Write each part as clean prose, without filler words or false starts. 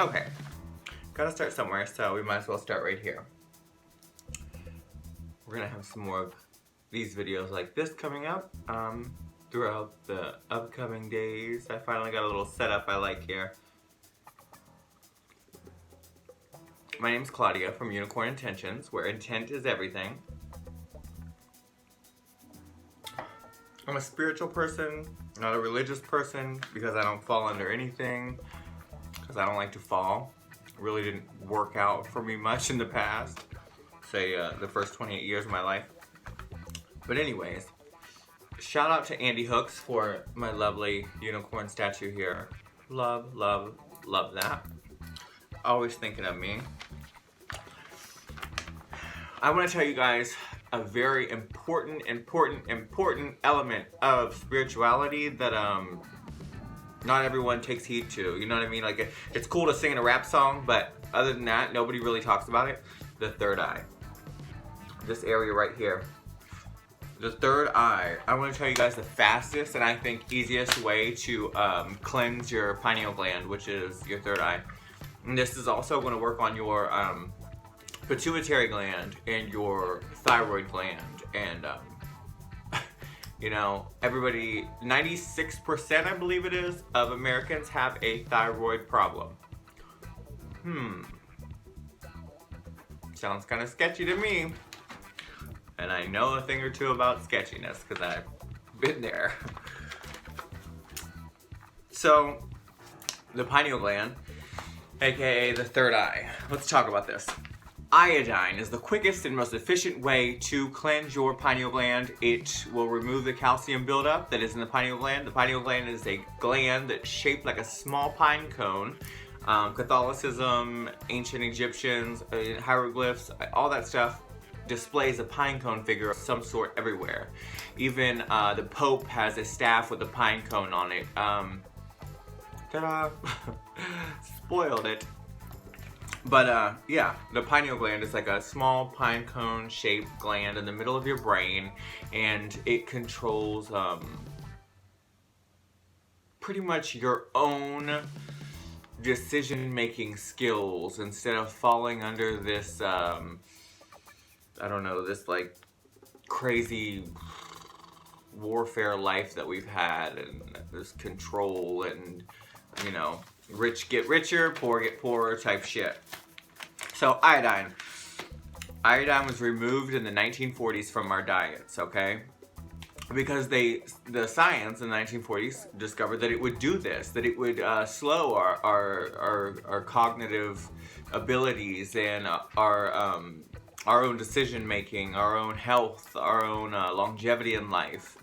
Okay, gotta start somewhere, so we might as well start right here. We're gonna have some more of these videos like this coming up throughout the upcoming days. I finally got a little setup I like here. My name's Claudia from Unicorn Intentions, where intent is everything. I'm a spiritual person, not a religious person, because I don't fall under anything, because I don't like to fall. It really didn't work out for me much in the past, say the first 28 years of my life. But anyways, shout out to Andy Hooks for my lovely unicorn statue here. Love, love, love that. Always thinking of me. I want to tell you guys a very important element of spirituality that not everyone takes heed to. You know what I mean? Like, it's cool to sing in a rap song, but other than that, nobody really talks about it. The third eye. This area right here. The third eye. I want to tell you guys the fastest and I think easiest way to cleanse your pineal gland, which is your third eye. And this is also going to work on your pituitary gland and your thyroid gland. And you know, everybody, 96% I believe it is, of Americans have a thyroid problem. Sounds kind of sketchy to me. And I know a thing or two about sketchiness because I've been there. So, the pineal gland, aka the third eye. Let's talk about this. Iodine is the quickest and most efficient way to cleanse your pineal gland. It will remove the calcium buildup that is in the pineal gland. The pineal gland is a gland that's shaped like a small pine cone. Catholicism, ancient Egyptians, hieroglyphs, all that stuff displays a pine cone figure of some sort everywhere. Even the Pope has a staff with a pine cone on it. Ta-da! Spoiled it. But yeah, the pineal gland is like a small pine cone shaped gland in the middle of your brain, and it controls pretty much your own decision-making skills instead of falling under this I don't know, this like crazy warfare life that we've had, and this control and, you know, rich get richer, poor get poorer type shit. So iodine. Iodine was removed in the 1940s from our diets, okay? Because the science in the 1940s discovered that it would do this, that it would slow our cognitive abilities and our own decision making, our own health, our own longevity in life.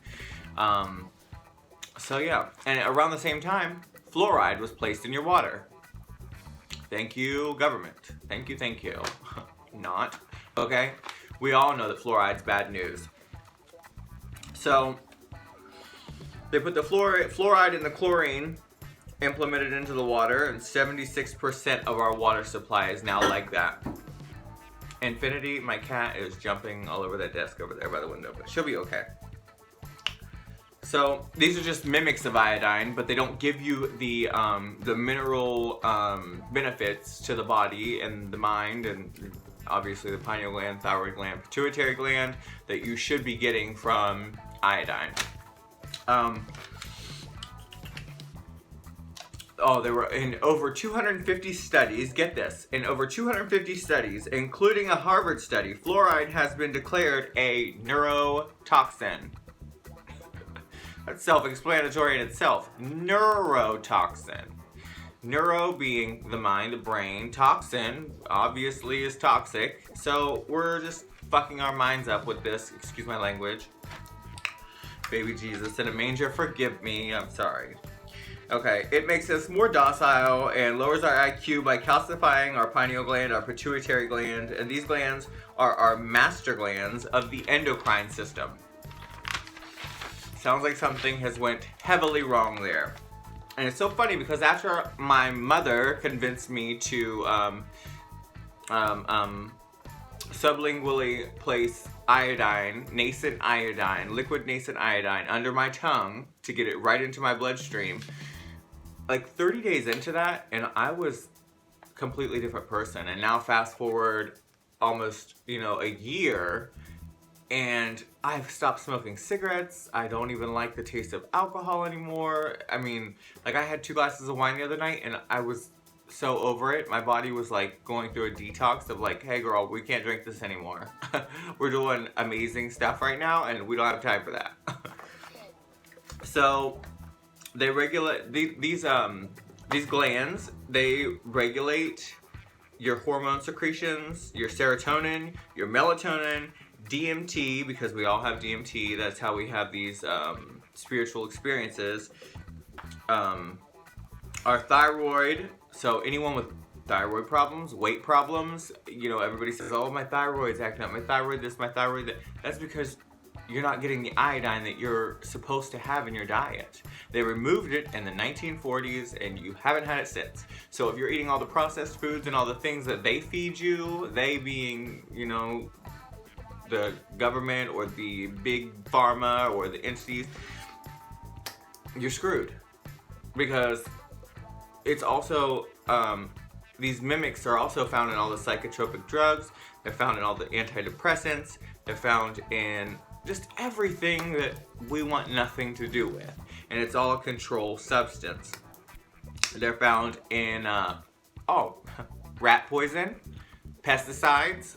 So yeah, and around the same time, fluoride was placed in your water. Thank you, government. Thank you. Not. Okay? We all know that fluoride's bad news. So, they put the fluoride and the chlorine, implemented into the water, and 76% of our water supply is now like that. Infinity, my cat, is jumping all over that desk over there by the window, but she'll be okay. So these are just mimics of iodine, but they don't give you the mineral benefits to the body and the mind, and obviously the pineal gland, thyroid gland, pituitary gland that you should be getting from iodine. There were in over 250 studies, get this, in over 250 studies, including a Harvard study, fluoride has been declared a neurotoxin. That's self-explanatory in itself. Neurotoxin. Neuro being the mind, the brain. Toxin, obviously, is toxic. So we're just fucking our minds up with this, excuse my language. Baby Jesus in a manger, forgive me, I'm sorry. Okay, it makes us more docile and lowers our IQ by calcifying our pineal gland, our pituitary gland, and these glands are our master glands of the endocrine system. Sounds like something has went heavily wrong there. And it's so funny because after my mother convinced me to sublingually place iodine, liquid nascent iodine under my tongue to get it right into my bloodstream, like 30 days into that, and I was completely different person. And now fast forward almost, a year, and I've stopped smoking cigarettes. I don't even like the taste of alcohol anymore. I mean, like, I had 2 glasses of wine the other night, and I was so over it. My body was like going through a detox of like, hey girl, we can't drink this anymore. We're doing amazing stuff right now, and we don't have time for that. So they regulate these glands. They regulate your hormone secretions, your serotonin, your melatonin, DMT, because we all have DMT. That's how we have these spiritual experiences. Our thyroid. So anyone with thyroid problems, weight problems, everybody says, oh, my thyroid's acting up, my thyroid this, my thyroid that. That's because you're not getting the iodine that you're supposed to have in your diet. They removed it in the 1940s, and you haven't had it since. So if you're eating all the processed foods and all the things that they feed you, they being, the government or the big pharma or the entities, you're screwed. Because it's also, these mimicks are also found in all the psychotropic drugs. They're found in all the antidepressants. They're found in just everything that we want nothing to do with. And it's all a controlled substance. They're found in, rat poison, pesticides,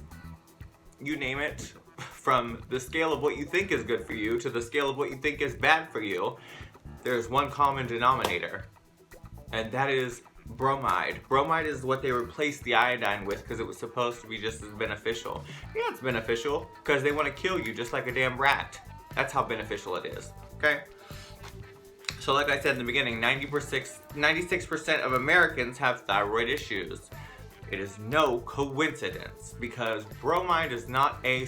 you name it. From the scale of what you think is good for you to the scale of what you think is bad for you, there's one common denominator, and that is bromide. Bromide is what they replaced the iodine with because it was supposed to be just as beneficial. Yeah, it's beneficial because they want to kill you just like a damn rat. That's how beneficial it is, okay? So like I said in the beginning, 96% of Americans have thyroid issues. It is no coincidence because bromide is not a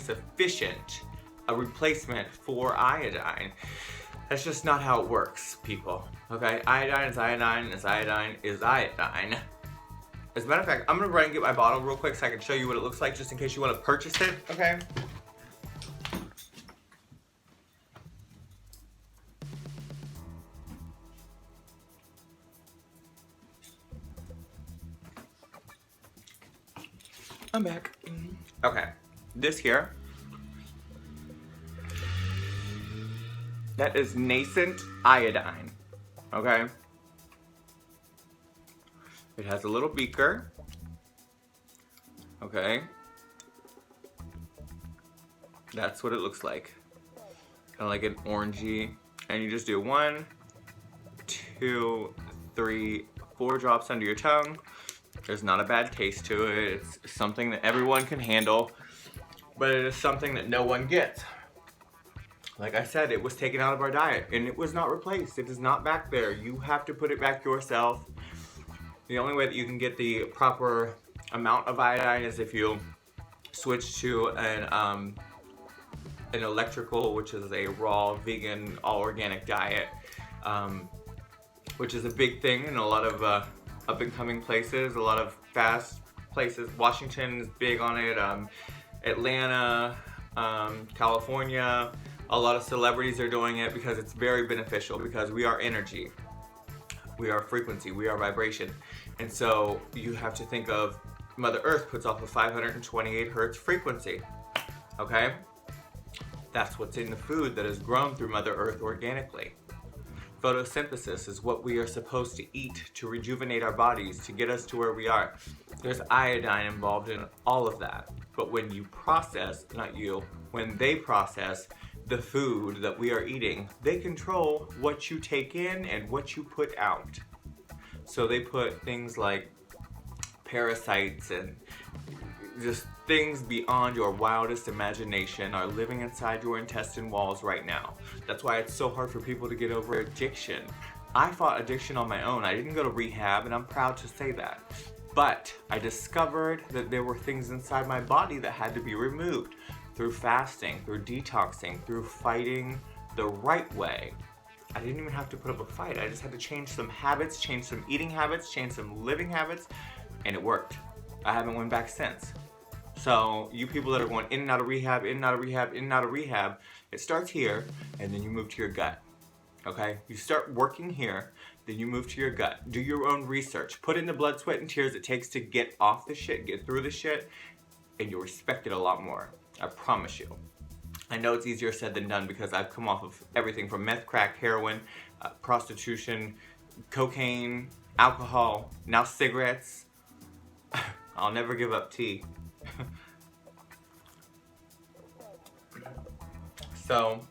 replacement for iodine. That's just not how it works, people. Okay? Iodine is iodine is iodine is iodine. As a matter of fact, I'm gonna run and get my bottle real quick so I can show you what it looks like just in case you want to purchase it, okay? I'm back. Okay, this here, that is nascent iodine, okay? It has a little beaker, okay? That's what it looks like. Kind of like an orangey, and you just do 1, 2, 3, 4 drops under your tongue. There's not a bad taste to it. It's something that everyone can handle, but it is something that no one gets. Like I said, it was taken out of our diet, and it was not replaced. It is not back there. You have to put it back yourself. The only way that you can get the proper amount of iodine is if you switch to an electrical, which is a raw, vegan, all organic diet, which is a big thing in a lot of up and coming places, a lot of fast places. Washington is big on it, Atlanta, California, a lot of celebrities are doing it because it's very beneficial, because we are energy, we are frequency, we are vibration. And so you have to think of Mother Earth puts off a 528 hertz frequency, okay? That's what's in the food that is grown through Mother Earth organically. Photosynthesis is what we are supposed to eat to rejuvenate our bodies, to get us to where we are. There's iodine involved in all of that. But when you process, when they process the food that we are eating, they control what you take in and what you put out. So they put things like parasites and just things beyond your wildest imagination are living inside your intestine walls right now. That's why it's so hard for people to get over addiction. I fought addiction on my own. I didn't go to rehab, and I'm proud to say that. But I discovered that there were things inside my body that had to be removed through fasting, through detoxing, through fighting the right way. I didn't even have to put up a fight. I just had to change some habits, change some eating habits, change some living habits, and it worked. I haven't went back since. So you people that are going in and out of rehab, in and out of rehab, in and out of rehab, it starts here, and then you move to your gut, okay? You start working here, then you move to your gut. Do your own research. Put in the blood, sweat, and tears it takes to get off the shit, get through the shit, and you'll respect it a lot more. I promise you. I know it's easier said than done because I've come off of everything from meth, crack, heroin, prostitution, cocaine, alcohol, now cigarettes. I'll never give up tea. So,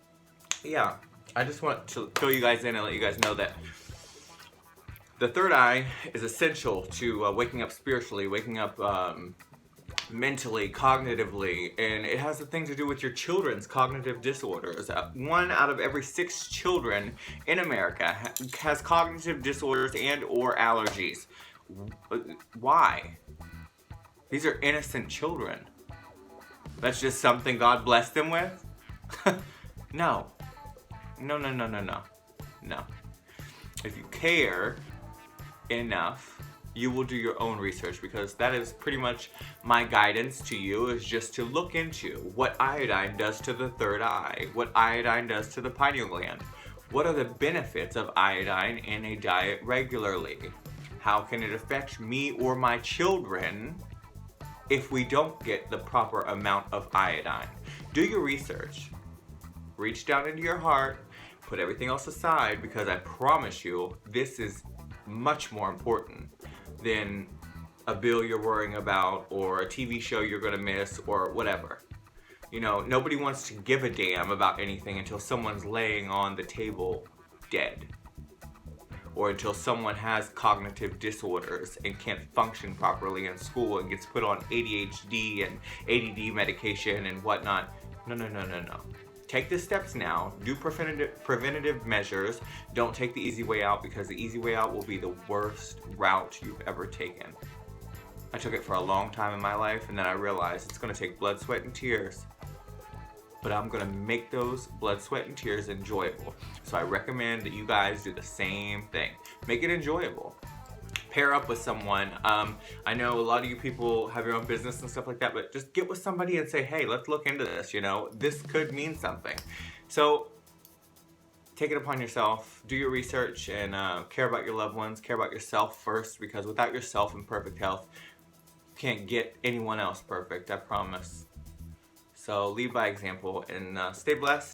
yeah, I just want to fill you guys in and let you guys know that the third eye is essential to waking up spiritually, waking up mentally, cognitively, and it has a thing to do with your children's cognitive disorders. 1 out of every 6 children in America has cognitive disorders and or allergies. Why? These are innocent children. That's just something God blessed them with? No. No. No. If you care enough, you will do your own research, because that is pretty much my guidance to you, is just to look into what iodine does to the third eye, what iodine does to the pineal gland. What are the benefits of iodine in a diet regularly? How can it affect me or my children if we don't get the proper amount of iodine? Do your research. Reach down into your heart, put everything else aside, because I promise you, this is much more important than a bill you're worrying about or a TV show you're gonna miss or whatever. You know, nobody wants to give a damn about anything until someone's laying on the table dead. Or until someone has cognitive disorders and can't function properly in school and gets put on ADHD and ADD medication and whatnot. No. Take the steps now, do preventative measures. Don't take the easy way out, because the easy way out will be the worst route you've ever taken. I took it for a long time in my life, and then I realized it's gonna take blood, sweat, and tears. But I'm gonna make those blood, sweat, and tears enjoyable. So I recommend that you guys do the same thing. Make it enjoyable. Pair up with someone. I know a lot of you people have your own business and stuff like that, but just get with somebody and say, hey, let's look into this, you know, this could mean something. So take it upon yourself, do your research, and care about your loved ones, care about yourself first, because without yourself in perfect health, you can't get anyone else perfect, I promise. So lead by example and stay blessed.